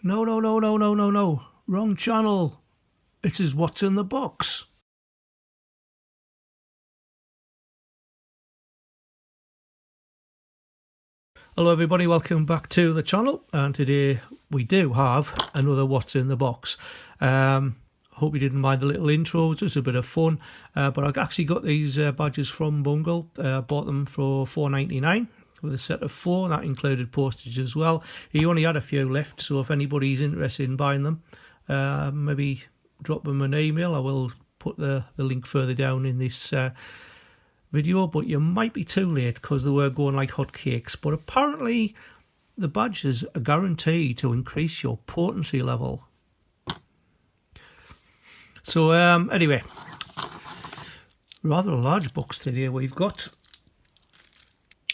No, no, no, no, no, no, no. Wrong channel. This is what's in the box. Hello everybody, welcome back to the channel, and today we do have another what's in the box. Hope you didn't mind the little intro, it's just a bit of fun, but I actually got these badges from Bungle. Bought them for $4.99 with a set of 4, that included postage as well. He only had a few left, so if anybody's interested in buying them, maybe drop them an email. I will put the link further down in this video, but you might be too late because they were going like hotcakes. But apparently the badges are guaranteed to increase your potency level. So anyway, rather a large box today we've got.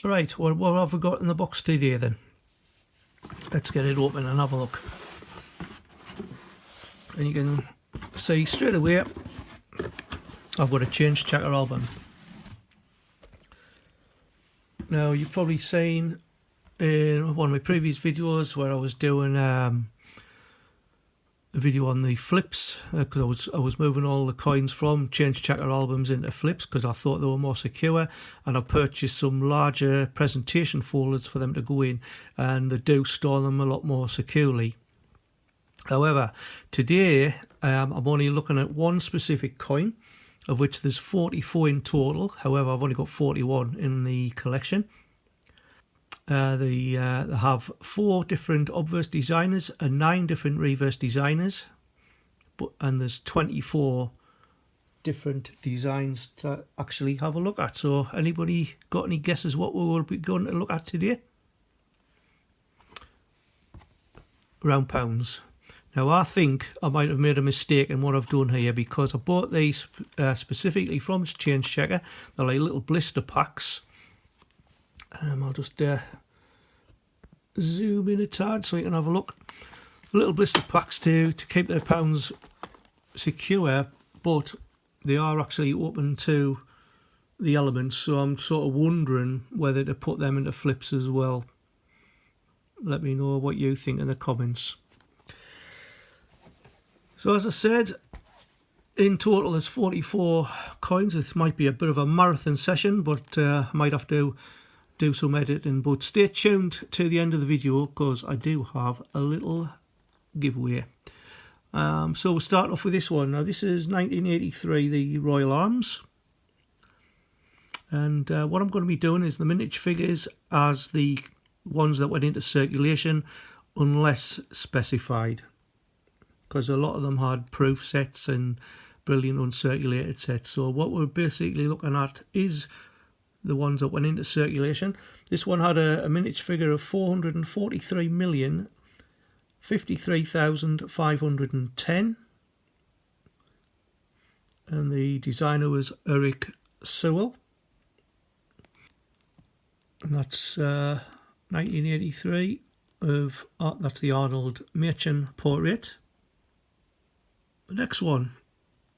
Right, what have we got in the box today then? Let's get it open and have a look. And you can see straight away I've got a change checker album. Now, you've probably seen in one of my previous videos where I was doing a video on the flips, because I was moving all the coins from change checker albums into flips because I thought they were more secure, and I purchased some larger presentation folders for them to go in, and they do store them a lot more securely. However, today I'm only looking at one specific coin, of which there's 44 in total. However, I've only got 41 in the collection. They have 4 different obverse designers and 9 different reverse designers, and there's 24 different designs to actually have a look at. So anybody got any guesses what we will be going to look at today? Round pounds. Now, I think I might have made a mistake in what I've done here, because I bought these specifically from Change Checker. They're like little blister packs. I'll just zoom in a tad so you can have a look. Little blister packs to keep their pounds secure, but they are actually open to the elements, so I'm sort of wondering whether to put them into flips as well. Let me know what you think in the comments. So as I said, in total there's 44 coins. This might be a bit of a marathon session, but I might have to do some editing. But stay tuned to the end of the video because I do have a little giveaway. So we'll start off with this one. Now, this is 1983, the Royal Arms. And what I'm going to be doing is the miniature figures as the ones that went into circulation, unless specified, because a lot of them had proof sets and brilliant uncirculated sets. So what we're basically looking at is the ones that went into circulation. This one had a miniature figure of 443,053,510, and the designer was Eric Sewell, and that's 1983 of that's the Arnold Machin portrait. The next one,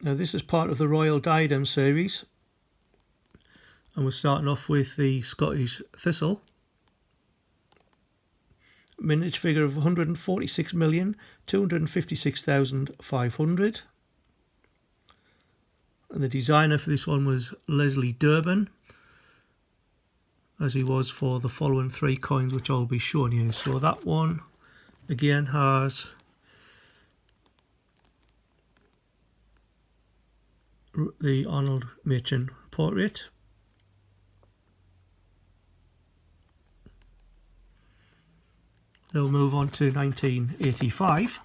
now this is part of the Royal Diadem series, and we're starting off with the Scottish Thistle. Miniature figure of 146,256,500, and the designer for this one was Leslie Durbin, as he was for the following 3 coins which I'll be showing you. So that one again has the Arnold Machin portrait. They'll move on to 1985.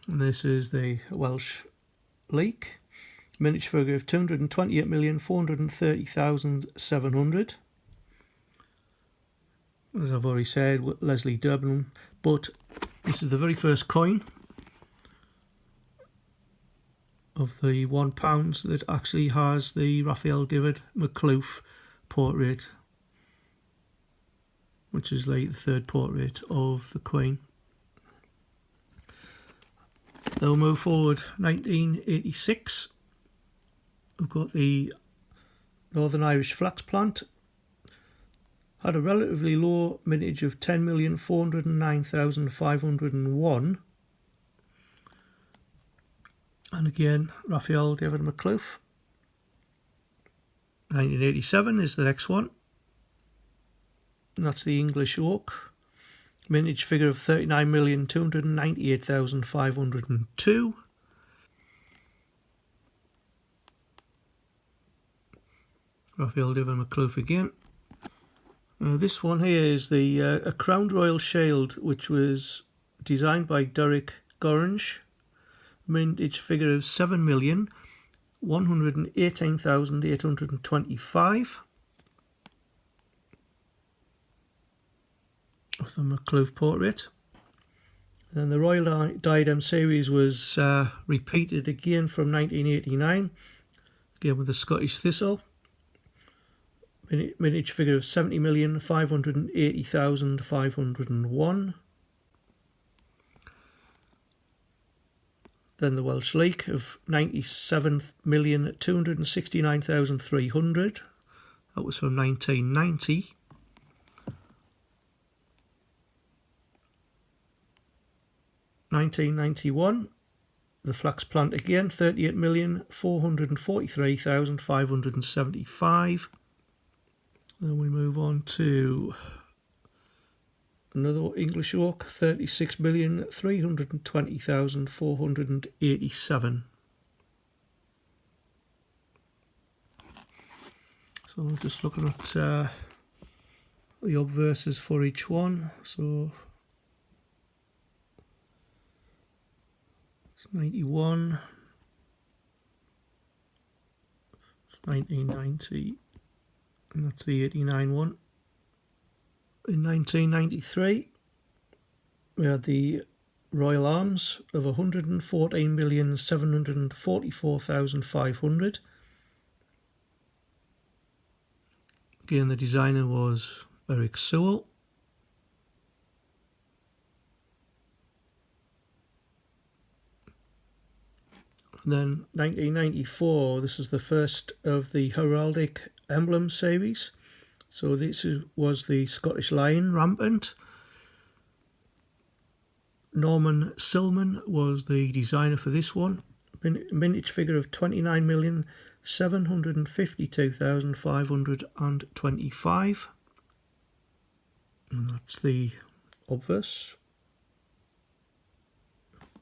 And this is the Welsh Leek. Miniature figure of 228,430,700. As I've already said, Leslie Durbin, but this is the very first coin of the £1 that actually has the Raphael David McCloof portrait, which is like the 3rd portrait of the Queen. They'll move forward 1986. we've got the Northern Irish flax plant. Had a relatively low mintage of 10,409,501. And again, Raphael David McClough. 1987 is the next one. And that's the English oak. Mintage figure of 39,298,502. Raphael David McClough again. This one here is the a Crowned Royal Shield, which was designed by Derek Gorange. Mintage figure of 7,118,825. Of the McClough portrait. Then the Royal Diadem series was repeated again from 1989, again with the Scottish Thistle. Mintage figure of 70,580,501. Then the Welsh Leek of 97,269,300. That was from 1990. (1991), the flax plant again, 38,443,575. Then we move on to another English oak, 36,320,487. So I'm just looking at the obverses for each one. So it's 91, it's 1990, and that's the 89 one. In 1993, we had the Royal Arms of 114,744,500. Again, the designer was Eric Sewell. And then 1994, this is the first of the heraldic emblem series. So this was the Scottish Lion rampant. Norman Silman was the designer for this one. Mintage figure of 29,752,525. And that's the obverse.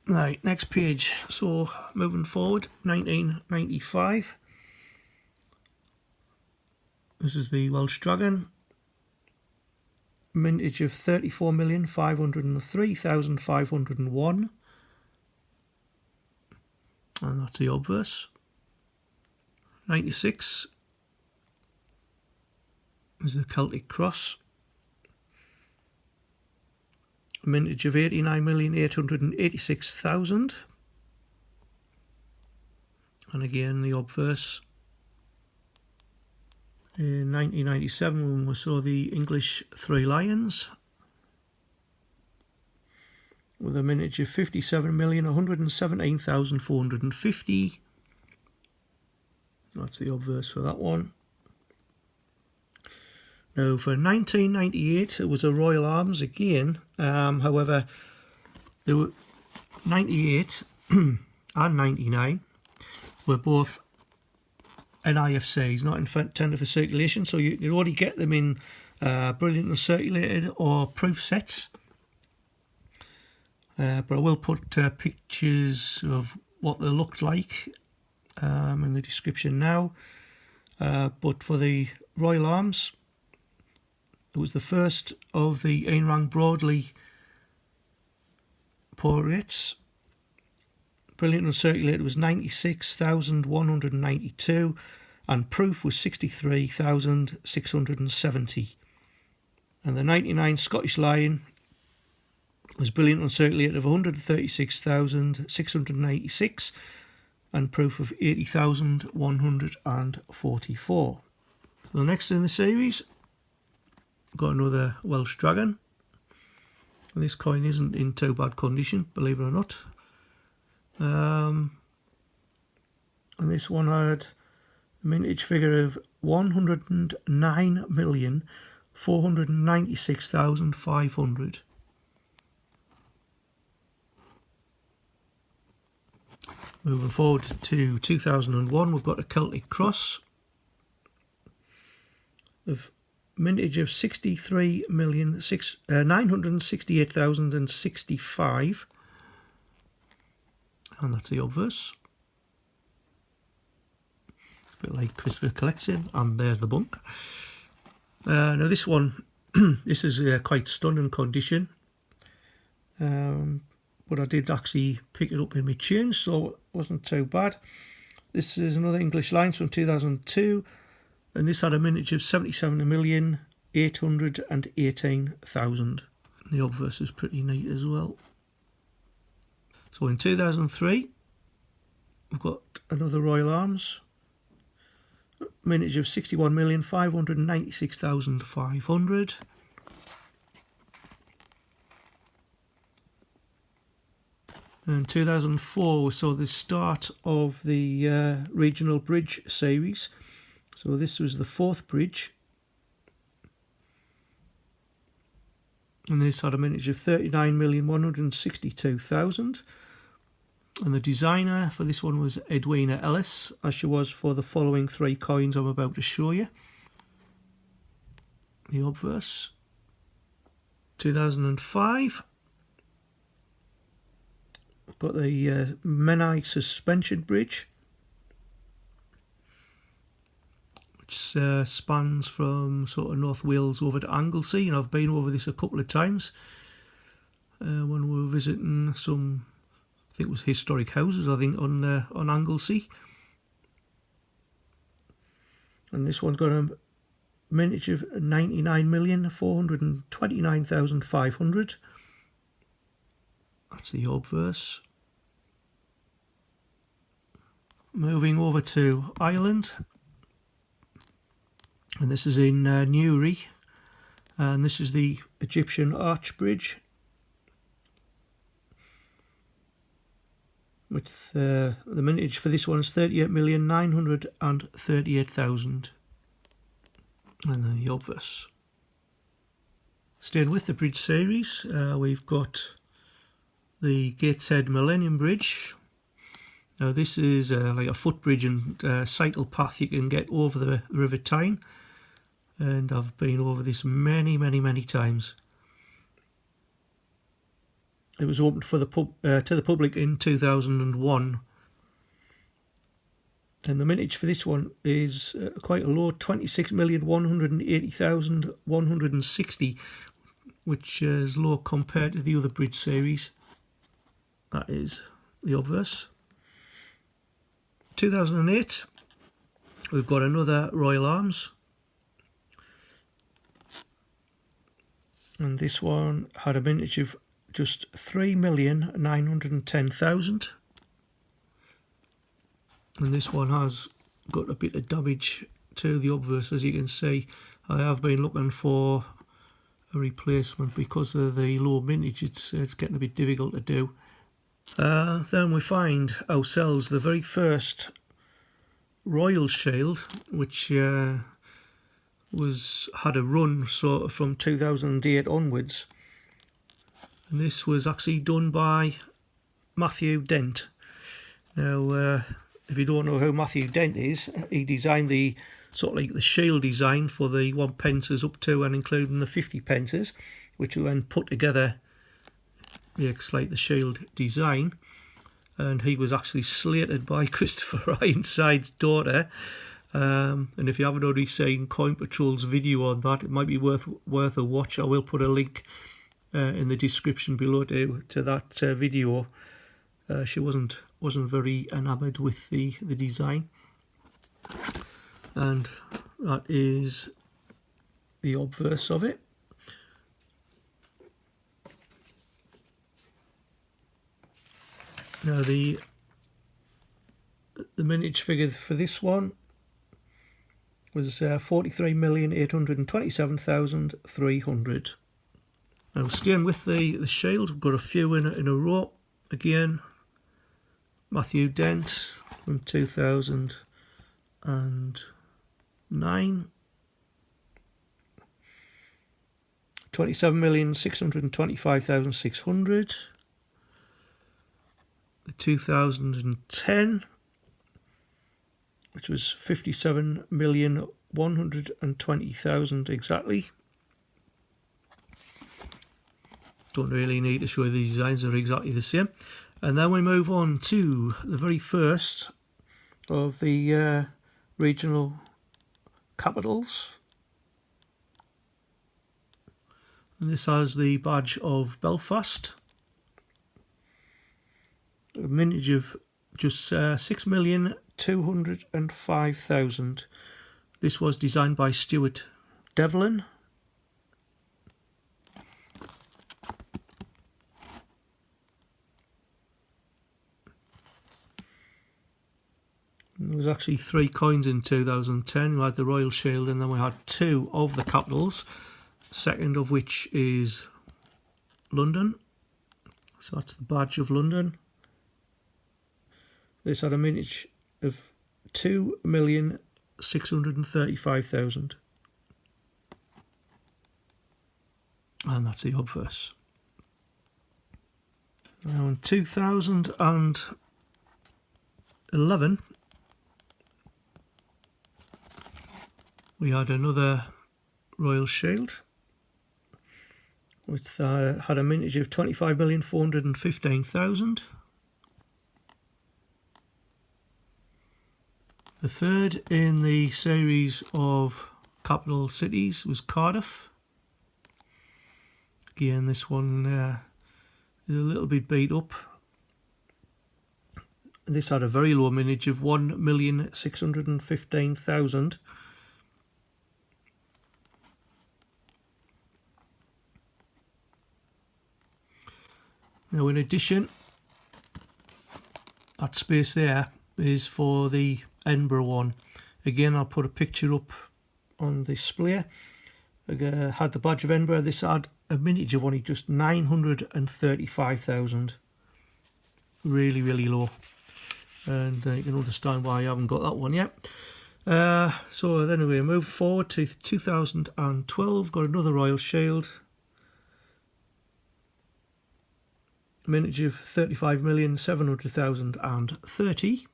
Right, next page. So moving forward, 1995. This is the Welsh Dragon. Mintage of 34,503,501. And that's the obverse. 96 is the Celtic Cross. Mintage of 89,886,000. And again the obverse. In 1997, when we saw the English Three Lions with a mintage of 57,117,450. That's the obverse for that one. Now for 1998, it was a Royal Arms again. However, there were 98 and 99 were both NIFCs, not intended for circulation, so you can already get them in brilliant uncirculated or proof sets. But I will put pictures of what they looked like in the description now. But for the Royal Arms, it was the first of the Ain Rang Broadley portraits. Brilliant uncirculated was 96,192 and proof was 63,670. And the 99 Scottish Lion was brilliant uncirculated of 136,686 and proof of 80,144. The next in the series, got another Welsh Dragon. And this coin isn't in too bad condition, believe it or not. And this one had a mintage figure of 109,496,500. Moving forward to 2001, we've got a Celtic cross of mintage of 63,968,065, and that's the obverse. A bit like Christopher collects it, and there's the bunk. Now this one, this is quite stunning condition, but I did actually pick it up in my change, so it wasn't too bad. This is another English Lines from 2002, and this had a mintage of 77,818,000. The obverse is pretty neat as well. So in 2003, we've got another Royal Arms, mintage of 61,596,500. In 2004, we saw the start of the regional bridge series. So this was the 4th bridge, and this had a mintage of 39,162,000. And the designer for this one was Edwina Ellis, as she was for the following 3 coins I'm about to show you. The obverse. 2005. We've got the Menai suspension bridge, which spans from sort of North Wales over to Anglesey, and I've been over this a couple of times when we were visiting some, I think it was historic houses, I think, on Anglesey. And this one's got a mintage of 99,429,500. That's the obverse. Moving over to Ireland, and this is in Newry, and this is the Egyptian arch bridge, with the mintage for this one is 38,938,000, and then the obverse. Staying with the bridge series, we've got the Gateshead Millennium Bridge. Now this is like a footbridge and cycle path you can get over the River Tyne, and I've been over this many times. It was opened for the to the public in 2001, and the mintage for this one is quite a low, 26,180,160, which is low compared to the other bridge series. That is the obverse. 2008, we've got another Royal Arms, and this one had a mintage of just 3,910,000, and this one has got a bit of damage to the obverse. As you can see, I have been looking for a replacement because of the low mintage. It's getting a bit difficult to do. Then we find ourselves the very first Royal Shield, which had a run sort of from 2008 onwards, and this was actually done by Matthew Dent. Now, if you don't know who Matthew Dent is, he designed the sort of like the shield design for the 1 pences up to and including the 50 pences, which were then put together. It's like the shield design, and he was actually slated by Christopher Ironside's daughter. And if you haven't already seen Coin Patrol's video on that, it might be worth a watch. I will put a link in the description below to that video. She wasn't very enamoured with the design, and that is the obverse of it. Now the mintage figure for this one was 43,827,300. Now staying with the shield, we've got a few in a row. Again, Matthew Dent from 2008. 27,625,600. The 2010, which was 57,120,000 exactly. Don't really need to show you the designs, are exactly the same. And then we move on to the very first of the regional capitals. And this has the badge of Belfast. A mintage of just 6,205,000. This was designed by Stuart Devlin. There was actually 3 coins in 2010. We had the Royal Shield, and then we had 2 of the capitals, second of which is London. So that's the badge of London. This had a mintage of 2,635,000. And that's the obverse. Now in 2011, we had another Royal Shield, which had a mintage of 25,415,000. The third in the series of capital cities was Cardiff. Again, this one is a little bit beat up. This had a very low mintage of 1,615,000. Now, in addition, that space there is for the Edinburgh one. Again, I'll put a picture up on display. Had the badge of Edinburgh. This had a mintage of only just 935,000. Really, really low. And you can understand why I haven't got that one yet. So anyway, move forward to 2012. Got another Royal Shield. Mintage of 35,700,030.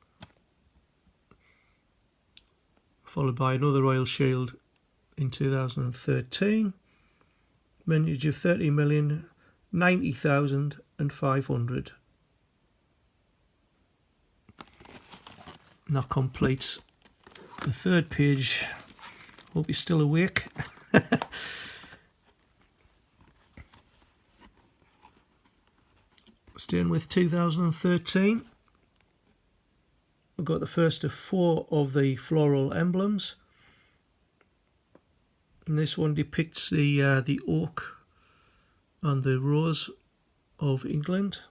Followed by another Royal Shield in 2013. Mintage of 30,090,500. And that completes the third page. Hope you're still awake. Staying with 2013, we've got the first of 4 of the floral emblems. And this one depicts the oak and the rose of England.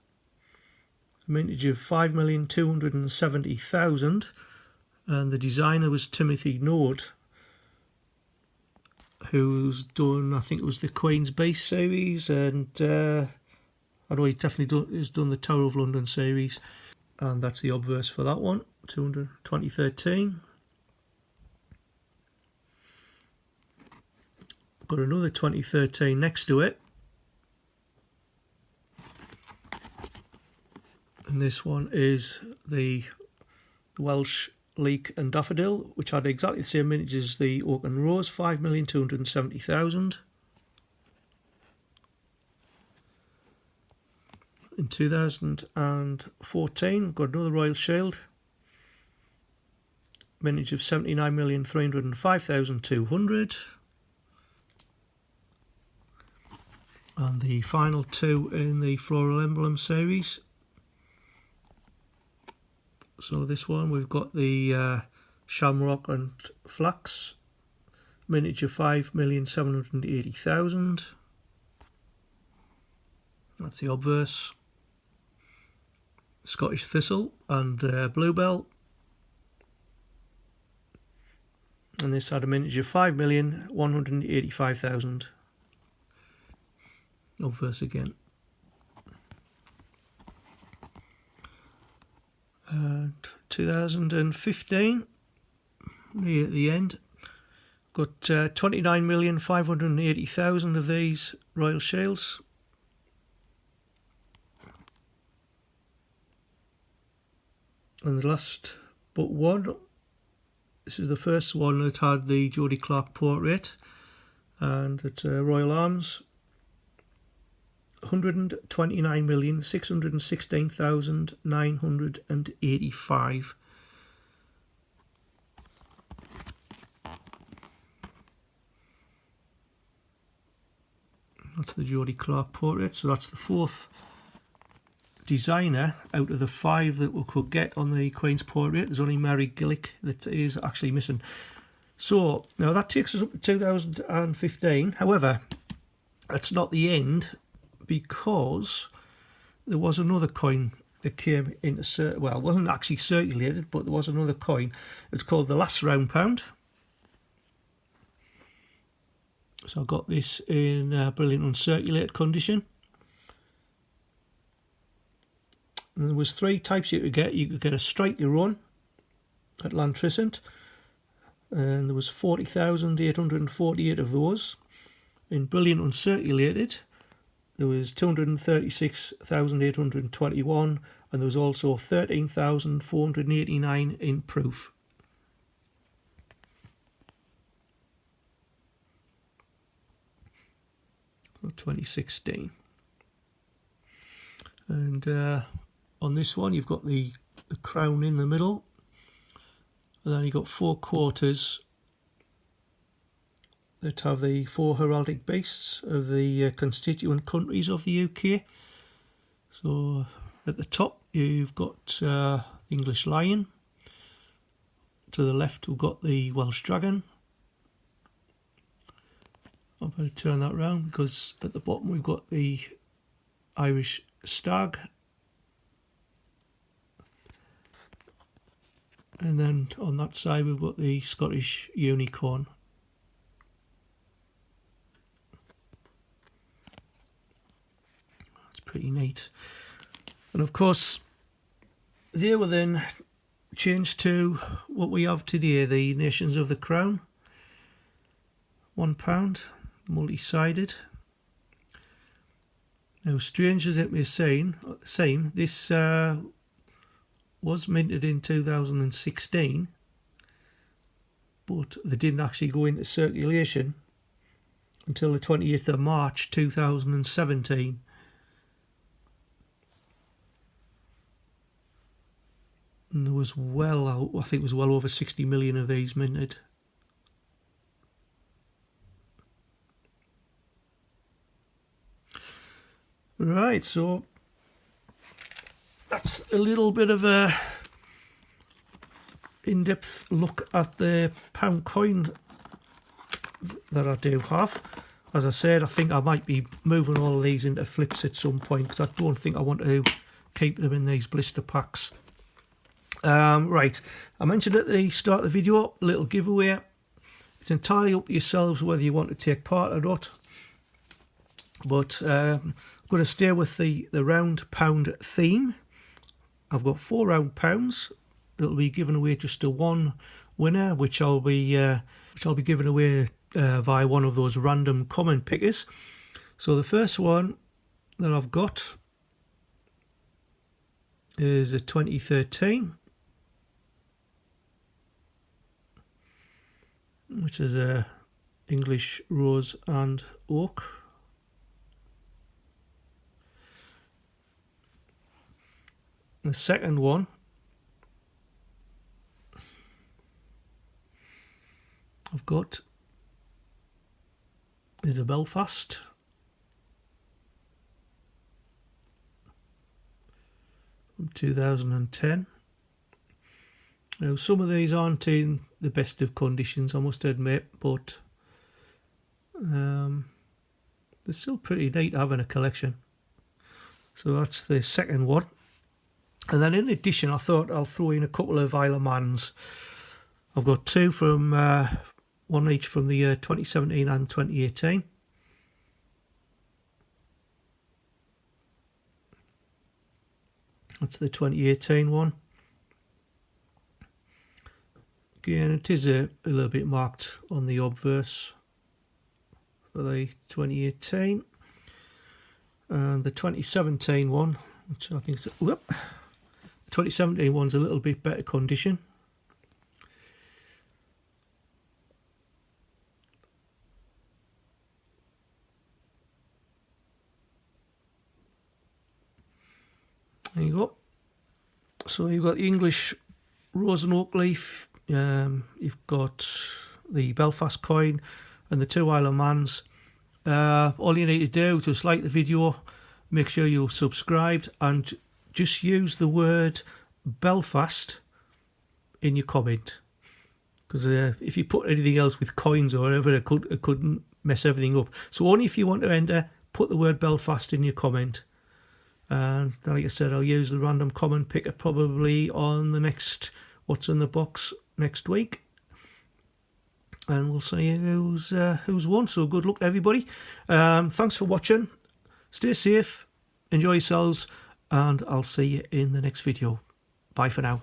A mintage of 5,270,000, and the designer was Timothy Nord, who's done, I think it was the Queen's Base series, and I know he definitely has done the Tower of London series, and that's the obverse for that one, 2013. Got another 2013 next to it, and this one is the Welsh Leek and Daffodil, which had exactly the same mintage as the Oak and Rose, 5,270,000. In 2014, got another Royal Shield, mintage of 79,305,200. And the final 2 in the Floral Emblem series. So this one, we've got the Shamrock and Flax, mintage of 5,780,000. That's the obverse. Scottish Thistle and Bluebell. And this had a mintage of 5,185,000. Obverse again. And 2015, near the end. Got 29,580,000 of these Royal Shields. And the last but one, this is the first one that had the Jodie Clark portrait, and it's Royal Arms. 129,616,985. That's the Jodie Clark portrait, so that's the fourth designer out of the 5 that we could get on the Queen's portrait. There's only Mary Gillick that is actually missing. So now that takes us up to 2015. However, that's not the end, because there was another coin that came into, well, it wasn't actually circulated, but there was another coin. It's called the last round pound. So I got this in brilliant uncirculated condition. And there was 3 types you could get. You could get a strike your run at Lantrisant, and there was 40,848 of those. In brilliant uncirculated, there was 236,821, and there was also 13,489 in proof. So 2016. And on this one, you've got the crown in the middle, and then you've got 4 quarters that have the 4 heraldic beasts of the constituent countries of the UK. So at the top you've got the English lion. To the left we've got the Welsh dragon. I'm going to turn that round, because at the bottom we've got the Irish stag. And then on that side we've got the Scottish unicorn. Pretty neat. And of course they were then changed to what we have today, the Nations of the Crown. £1, multi-sided. Now, strange as it may seem, this was minted in 2016, but they didn't actually go into circulation until the 28th of March 2017. And there was I think it was well over 60 million of these minted. Right, so that's a little bit of a in-depth look at the pound coin that I do have. As I said, I think I might be moving all of these into flips at some point, because I don't think I want to keep them in these blister packs. Right, I mentioned at the start of the video, a little giveaway. It's entirely up to yourselves whether you want to take part or not, but I'm going to stay with the round pound theme. I've got 4 round pounds that'll be given away just to one winner, which I'll be giving away via one of those random comment pickers. So the first one that I've got is a 2013. Which is a English rose and oak. The second one I've got is a Belfast. From 2010. Now, some of these aren't in the best of conditions, I must admit, but they're still pretty neat having a collection. So that's the second one. And then in addition, I thought I'll throw in a couple of Isle of Mans. I've got 2 from, one each from the year 2017 and 2018. That's the 2018 one. again, it is a little bit marked on the obverse for the 2018, and the 2017 one, which I think is, the 2017 one's a little bit better condition. There you go. So you've got the English rose and oak leaf, you've got the Belfast coin and the 2 Isle of Mans. All you need to do is just like the video, make sure you're subscribed, and just use the word Belfast in your comment, because if you put anything else with coins or whatever, it could mess everything up. So only if you want to enter, put the word Belfast in your comment. And like I said, I'll use the random comment picker probably on the next What's in the Box next week, and we'll see who's won. So good luck to everybody. Thanks for watching. Stay safe, enjoy yourselves, and I'll see you in the next video. Bye for now.